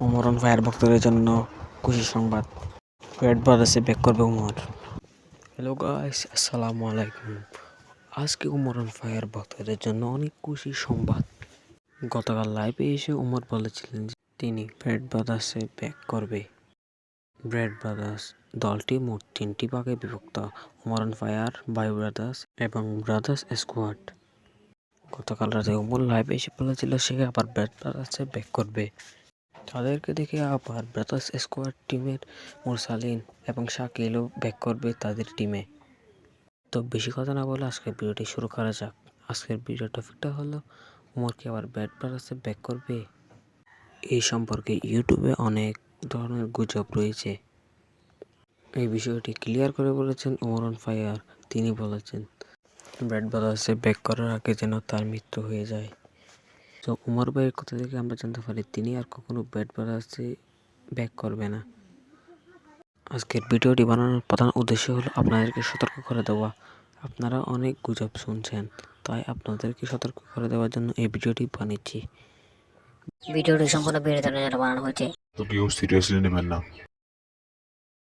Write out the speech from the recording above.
Omar fire ভক্তদের জন্য খুশি সংবাদ, ব্র্যাড ব্রাদার্সে ব্যাক করবে ওমর। হ্যালো গাইস, আসসালামু আলাইকুম। আজকে ওমর ফায়ার ভক্তদের জন্য অনেক খুশি সংবাদ। গতকাল লাইভে এসে ওমর বলেছিলেন যে তিনি ব্র্যাড ব্রাদার্সে ব্যাক করবে। ব্র্যাড ব্রাদার্স দলটি মোট 3টি ভাগে বিভক্ত: ওমর ফায়ার, বাই ব্রাদার্স এবং ব্রাদার্স স্কোয়াড। গতকাল রাতে ওমর লাইভে এসে বলেছিল সে আবার ব্র্যাড ব্রাদার্সে ব্যাক করবে। তাদেরকে দেখে আবার ব্রাদার্স স্কোয়াড টিমের মুরসালিন এবং শাকিলও ব্যাক করবে তাদের টিমে। তো বেশি কথা না বলে আজকের ভিডিওটি শুরু করা যাক। আজকের ভিডিও টপিকটা হলো ওমরকে আবার ব্র্যাড ব্রাদার্সে ব্যাক করবে। এই সম্পর্কে ইউটিউবে অনেক ধরনের গুজব রয়েছে। এই বিষয়টি ক্লিয়ার করে বলেছেন ওমর ফায়ার। তিনি বলেছেন ব্র্যাড ব্রাদার্সে ব্যাক করার আগে যেন তার মৃত্যু হয়ে যায়। তো ওমর ভাইয়ের কথা থেকে আমরা জানতে পারি তিনি আর কখনো ব্র্যাড ব্রাদার্সে ব্যাক করবে না। আজকের ভিডিওটি বানানোর প্রধান উদ্দেশ্য হলো আপনাদেরকে সতর্ক করে দেওয়া। আপনারা অনেক গুজব শুনছেন, তাই আপনাদেরকে সতর্ক করে দেওয়ার জন্য এই ভিডিওটি বানিয়েছি। ভিডিওটি সম্পূর্ণ বিনোদনের জন্য বানানো হয়েছে। তো কেউ সিরিয়াসলি নেবেন না।